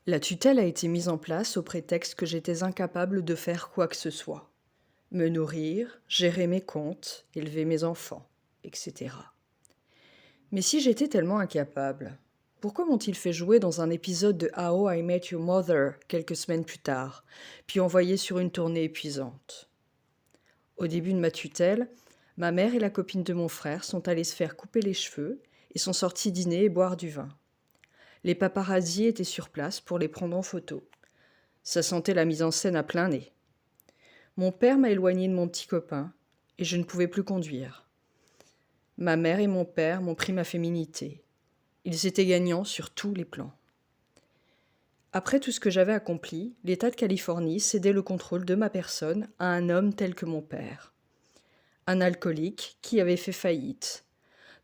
La tutelle a été mise en place au prétexte que j'étais incapable de faire quoi que ce soit. Me nourrir, gérer mes comptes, élever mes enfants, etc. Mais si j'étais tellement incapable, pourquoi m'ont-ils fait jouer dans un épisode de How I Met Your Mother quelques semaines plus tard, puis envoyé sur une tournée épuisante? Au début de ma tutelle, ma mère et la copine de mon frère sont allées se faire couper les cheveux et sont sorties dîner et boire du vin. Les paparazzis étaient sur place pour les prendre en photo. Ça sentait la mise en scène à plein nez. Mon père m'a éloigné de mon petit copain et je ne pouvais plus conduire. Ma mère et mon père m'ont pris ma féminité. Ils étaient gagnants sur tous les plans. Après tout ce que j'avais accompli, l'État de Californie cédait le contrôle de ma personne à un homme tel que mon père. Un alcoolique qui avait fait faillite,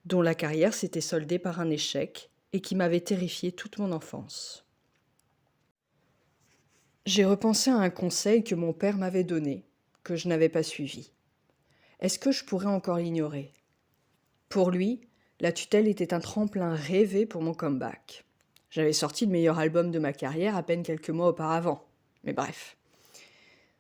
dont la carrière s'était soldée par un échec et qui m'avait terrifié toute mon enfance. J'ai repensé à un conseil que mon père m'avait donné, que je n'avais pas suivi. Est-ce que je pourrais encore l'ignorer? Pour lui, la tutelle était un tremplin rêvé pour mon comeback. J'avais sorti le meilleur album de ma carrière à peine quelques mois auparavant. Mais bref.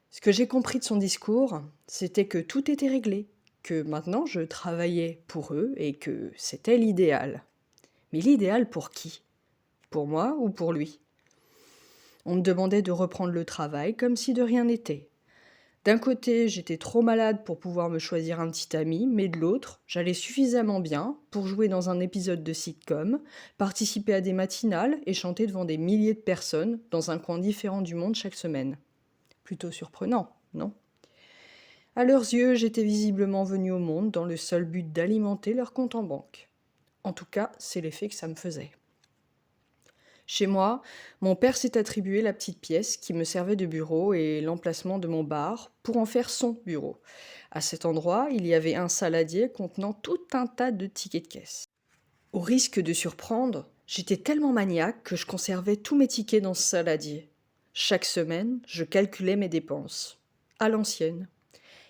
Ce que j'ai compris de son discours, c'était que tout était réglé, que maintenant je travaillais pour eux et que c'était l'idéal. Mais l'idéal pour qui? Pour moi ou pour lui? On me demandait de reprendre le travail comme si de rien n'était. D'un côté, j'étais trop malade pour pouvoir me choisir un petit ami, mais de l'autre, j'allais suffisamment bien pour jouer dans un épisode de sitcom, participer à des matinales et chanter devant des milliers de personnes dans un coin différent du monde chaque semaine. Plutôt surprenant, non? À leurs yeux, j'étais visiblement venue au monde dans le seul but d'alimenter leur compte en banque. En tout cas, c'est l'effet que ça me faisait. Chez moi, mon père s'est attribué la petite pièce qui me servait de bureau et l'emplacement de mon bar pour en faire son bureau. À cet endroit, il y avait un saladier contenant tout un tas de tickets de caisse. Au risque de surprendre, j'étais tellement maniaque que je conservais tous mes tickets dans ce saladier. Chaque semaine, je calculais mes dépenses, à l'ancienne,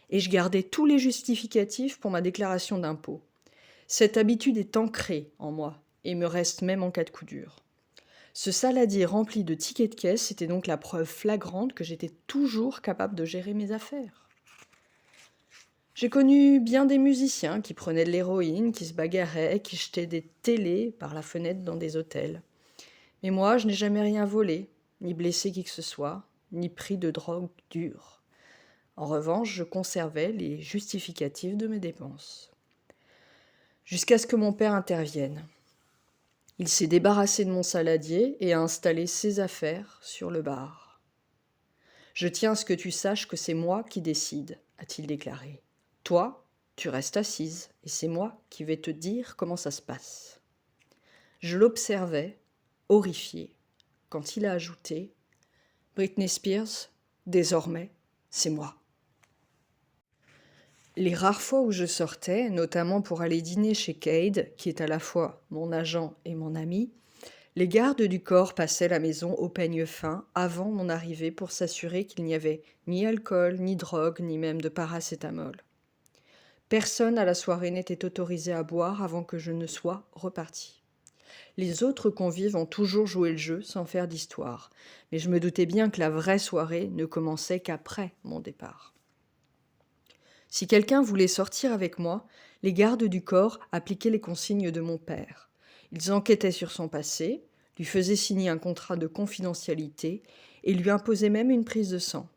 et je gardais tous les justificatifs pour ma déclaration d'impôt. Cette habitude est ancrée en moi et me reste même en cas de coup dur. Ce saladier rempli de tickets de caisse était donc la preuve flagrante que j'étais toujours capable de gérer mes affaires. J'ai connu bien des musiciens qui prenaient de l'héroïne, qui se bagarraient, qui jetaient des télés par la fenêtre dans des hôtels. Mais moi, je n'ai jamais rien volé, ni blessé qui que ce soit, ni pris de drogue dure. En revanche, je conservais les justificatifs de mes dépenses. Jusqu'à ce que mon père intervienne. Il s'est débarrassé de mon saladier et a installé ses affaires sur le bar. « Je tiens à ce que tu saches que c'est moi qui décide, a-t-il déclaré. Toi, tu restes assise et c'est moi qui vais te dire comment ça se passe. Je l'observais, horrifié, quand il a ajouté « Britney Spears, désormais, c'est moi. » Les rares fois où je sortais, notamment pour aller dîner chez Cade, qui est à la fois mon agent et mon ami, les gardes du corps passaient la maison au peigne fin avant mon arrivée pour s'assurer qu'il n'y avait ni alcool, ni drogue, ni même de paracétamol. Personne à la soirée n'était autorisé à boire avant que je ne sois repartie. Les autres convives ont toujours joué le jeu sans faire d'histoire, mais je me doutais bien que la vraie soirée ne commençait qu'après mon départ. Si quelqu'un voulait sortir avec moi, les gardes du corps appliquaient les consignes de mon père. Ils enquêtaient sur son passé, lui faisaient signer un contrat de confidentialité et lui imposaient même une prise de sang.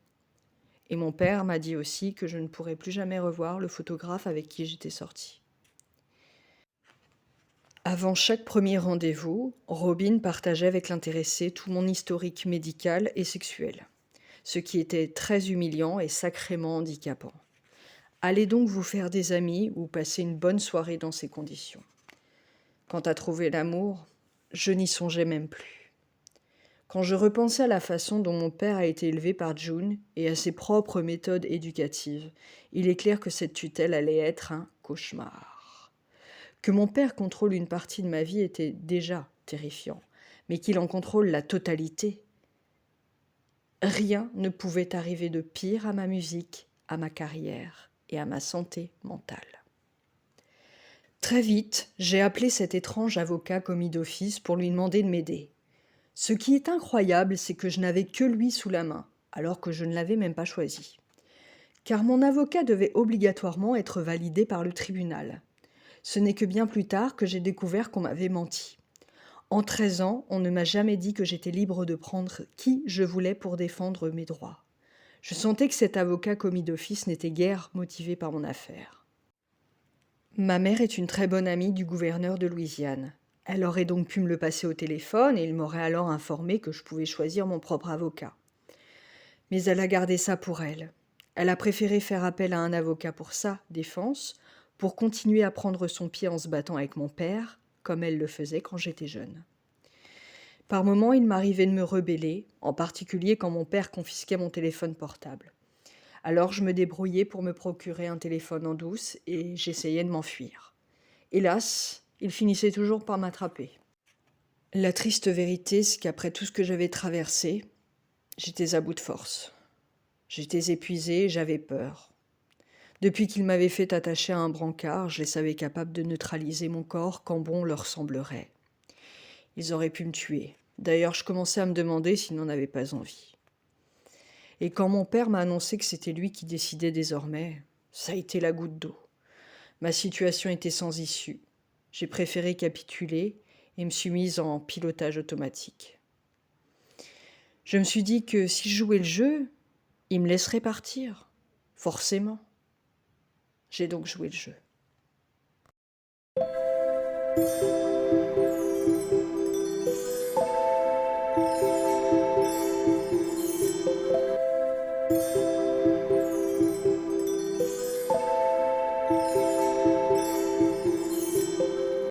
Et mon père m'a dit aussi que je ne pourrais plus jamais revoir le photographe avec qui j'étais sortie. Avant chaque premier rendez-vous, Robin partageait avec l'intéressé tout mon historique médical et sexuel, ce qui était très humiliant et sacrément handicapant. Allez donc vous faire des amis ou passer une bonne soirée dans ces conditions. Quant à trouver l'amour, je n'y songeais même plus. Quand je repensais à la façon dont mon père a été élevé par June et à ses propres méthodes éducatives, il est clair que cette tutelle allait être un cauchemar. Que mon père contrôle une partie de ma vie était déjà terrifiant, mais qu'il en contrôle la totalité. Rien ne pouvait arriver de pire à ma musique, à ma carrière et à ma santé mentale. Très vite, j'ai appelé cet étrange avocat commis d'office pour lui demander de m'aider. Ce qui est incroyable, c'est que je n'avais que lui sous la main, alors que je ne l'avais même pas choisi. Car mon avocat devait obligatoirement être validé par le tribunal. Ce n'est que bien plus tard que j'ai découvert qu'on m'avait menti. En 13 ans, on ne m'a jamais dit que j'étais libre de prendre qui je voulais pour défendre mes droits. Je sentais que cet avocat commis d'office n'était guère motivé par mon affaire. Ma mère est une très bonne amie du gouverneur de Louisiane. Elle aurait donc pu me le passer au téléphone et il m'aurait alors informé que je pouvais choisir mon propre avocat. Mais elle a gardé ça pour elle. Elle a préféré faire appel à un avocat pour sa défense, pour continuer à prendre son pied en se battant avec mon père, comme elle le faisait quand j'étais jeune. Par moments, il m'arrivait de me rebeller, en particulier quand mon père confisquait mon téléphone portable. Alors je me débrouillais pour me procurer un téléphone en douce et j'essayais de m'enfuir. Hélas, il finissait toujours par m'attraper. La triste vérité, c'est qu'après tout ce que j'avais traversé, j'étais à bout de force. J'étais épuisée et j'avais peur. Depuis qu'ils m'avaient fait attacher à un brancard, je les savais capables de neutraliser mon corps quand bon leur semblerait. Ils auraient pu me tuer. D'ailleurs, je commençais à me demander s'ils n'en avaient pas envie. Et quand mon père m'a annoncé que c'était lui qui décidait désormais, ça a été la goutte d'eau. Ma situation était sans issue. J'ai préféré capituler et me suis mise en pilotage automatique. Je me suis dit que si je jouais le jeu, il me laisserait partir. Forcément. J'ai donc joué le jeu.